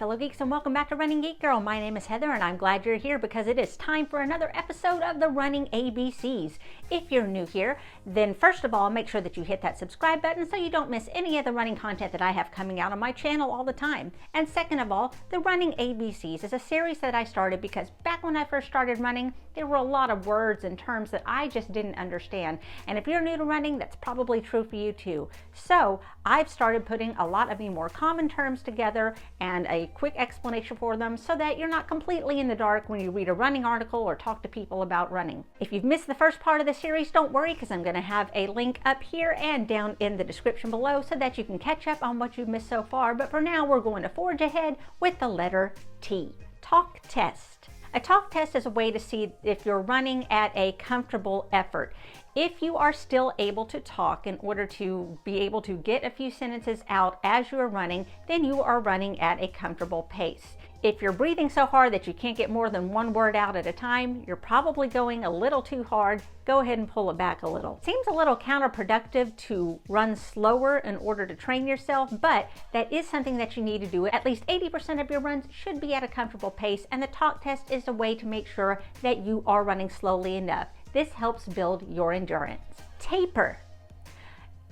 fellow geeks, and welcome back to Running Geek Girl. My name is Heather, and I'm glad you're here because it is time for another episode of the Running ABCs. If you're new here, then first of all, make sure that you hit that subscribe button so you don't miss any of the running content that I have coming out on my channel all the time. And second of all, the Running ABCs is a series that I started because back when I first started running, there were a lot of words and terms that I just didn't understand. And if you're new to running, that's probably true for you too. So I've started putting a lot of the more common terms together and a quick explanation for them so that you're not completely in the dark when you read a running article or talk to people about running. If you've missed the first part of the series, don't worry, because I'm going to have a link up here and down in the description below so that you can catch up on what you've missed so far. But for now, we're going to forge ahead with the letter T. Talk test. A talk test is a way to see if you're running at a comfortable effort. If you are still able to talk in order to be able to get a few sentences out as you are running, then you are running at a comfortable pace. If you're breathing so hard that you can't get more than one word out at a time, you're probably going a little too hard. Go ahead and pull it back a little. Seems a little counterproductive to run slower in order to train yourself, but that is something that you need to do. At least 80% of your runs should be at a comfortable pace, and the talk test is a way to make sure that you are running slowly enough. This helps build your endurance. Taper.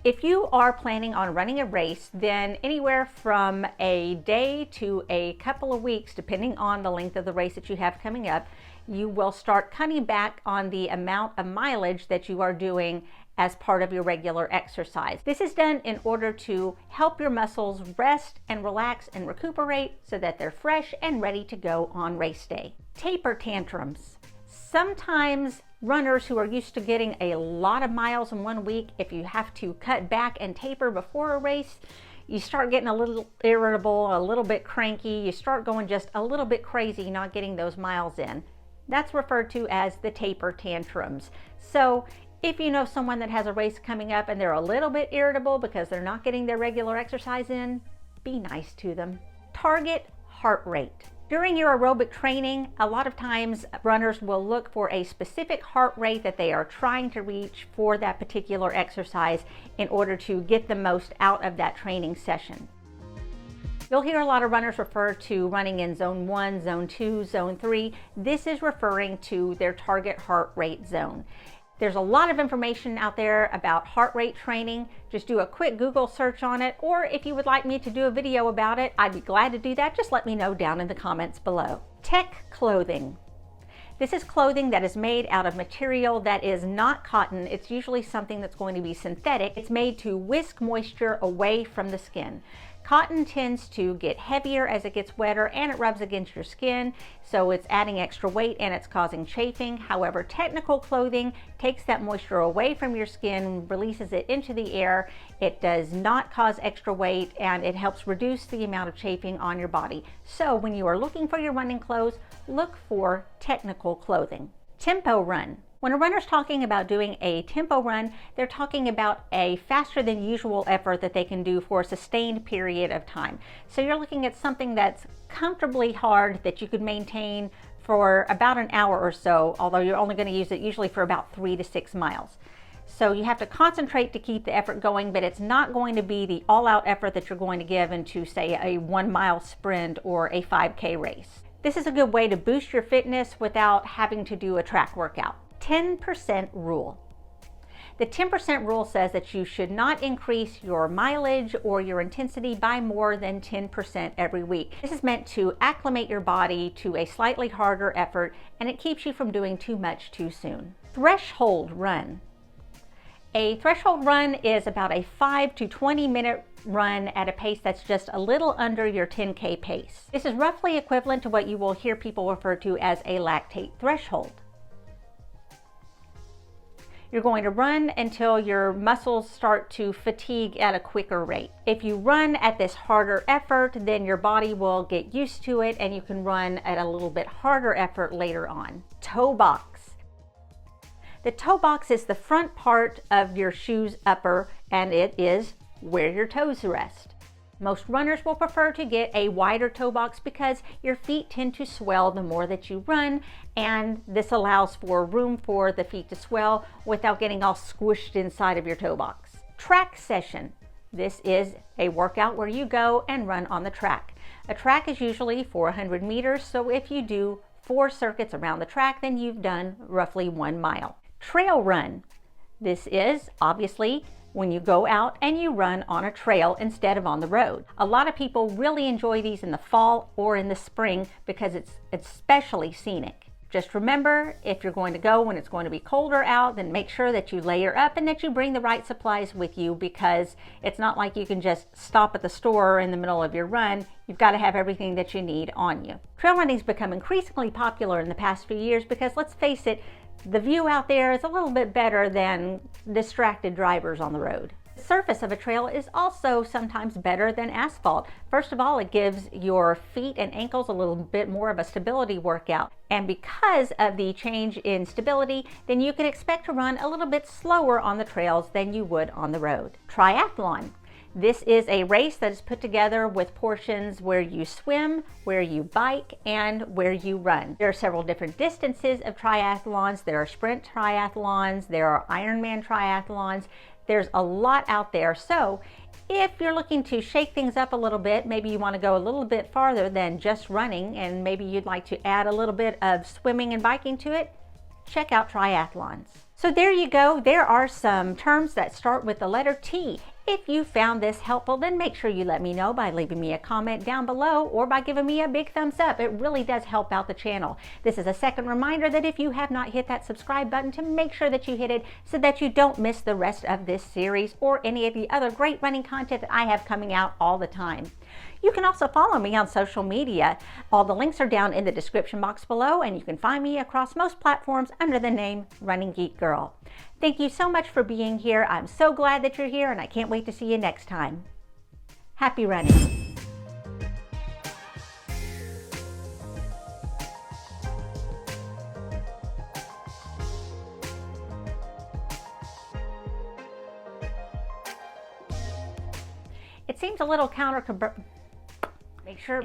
If you are planning on running a race, then anywhere from a day to a couple of weeks, depending on the length of the race that you have coming up, you will start cutting back on the amount of mileage that you are doing as part of your regular exercise. This is done in order to help your muscles rest and relax and recuperate so that they're fresh and ready to go on race day. Taper tantrums. Sometimes runners who are used to getting a lot of miles in 1 week, if you have to cut back and taper before a race, you start getting a little irritable, a little bit cranky, you start going just a little bit crazy not getting those miles in. That's referred to as the taper tantrums. So if you know someone that has a race coming up and they're a little bit irritable because they're not getting their regular exercise in, be nice to them. Target heart rate. During your aerobic training, a lot of times runners will look for a specific heart rate that they are trying to reach for that particular exercise in order to get the most out of that training session. You'll hear a lot of runners refer to running in zone 1, zone 2, zone 3. This is referring to their target heart rate zone. There's a lot of information out there about heart rate training. Just do a quick Google search on it, or if you would like me to do a video about it, I'd be glad to do that. Just let me know down in the comments below. Tech clothing. This is clothing that is made out of material that is not cotton. It's usually something that's going to be synthetic. It's made to whisk moisture away from the skin. Cotton tends to get heavier as it gets wetter and it rubs against your skin, so it's adding extra weight and it's causing chafing. However, technical clothing takes that moisture away from your skin, releases it into the air. It does not cause extra weight and it helps reduce the amount of chafing on your body. So when you are looking for your running clothes, look for technical clothing. Tempo run. When a runner's talking about doing a tempo run, they're talking about a faster than usual effort that they can do for a sustained period of time. So you're looking at something that's comfortably hard that you could maintain for about an hour or so, although you're only going to use it usually for about 3 to 6 miles. So you have to concentrate to keep the effort going, but it's not going to be the all-out effort that you're going to give into, say, a 1 mile sprint or a 5K race. This is a good way to boost your fitness without having to do a track workout. 10% rule. The 10% rule says that you should not increase your mileage or your intensity by more than 10% every week. This is meant to acclimate your body to a slightly harder effort, and it keeps you from doing too much too soon. Threshold run. A threshold run is about a 5 to 20 minute run at a pace that's just a little under your 10K pace. This is roughly equivalent to what you will hear people refer to as a lactate threshold. You're going to run until your muscles start to fatigue at a quicker rate. If you run at this harder effort, then your body will get used to it and you can run at a little bit harder effort later on. Toe box. The toe box is the front part of your shoe's upper, and it is where your toes rest. Most runners will prefer to get a wider toe box because your feet tend to swell the more that you run, and this allows for room for the feet to swell without getting all squished inside of your toe box. Track session. This is a workout where you go and run on the track. A track is usually 400 meters, so if you do 4 circuits around the track, then you've done roughly 1 mile. Trail run. This is obviously when you go out and you run on a trail instead of on the road. A lot of people really enjoy these in the fall or in the spring because it's especially scenic. Just remember, if you're going to go when it's going to be colder out, then make sure that you layer up and that you bring the right supplies with you, because it's not like you can just stop at the store in the middle of your run. You've got to have everything that you need on you. Trail running's become increasingly popular in the past few years because, let's face it, the view out there is a little bit better than distracted drivers on the road. The surface of a trail is also sometimes better than asphalt. First of all, it gives your feet and ankles a little bit more of a stability workout. And because of the change in stability, then you can expect to run a little bit slower on the trails than you would on the road. Triathlon. This is a race that is put together with portions where you swim, where you bike, and where you run. There are several different distances of triathlons. There are sprint triathlons, there are Ironman triathlons. There's a lot out there. So if you're looking to shake things up a little bit, maybe you want to go a little bit farther than just running, and maybe you'd like to add a little bit of swimming and biking to it, check out triathlons. So there you go. There are some terms that start with the letter T. If you found this helpful, then make sure you let me know by leaving me a comment down below or by giving me a big thumbs up. It really does help out the channel. This is a second reminder that if you have not hit that subscribe button, to make sure that you hit it so that you don't miss the rest of this series or any of the other great running content that I have coming out all the time. You can also follow me on social media. All the links are down in the description box below, and you can find me across most platforms under the name Running Geek Girl. Thank you so much for being here. I'm so glad that you're here, and I can't wait to see you next time. Happy running. It seems a little counterproductive. Make sure.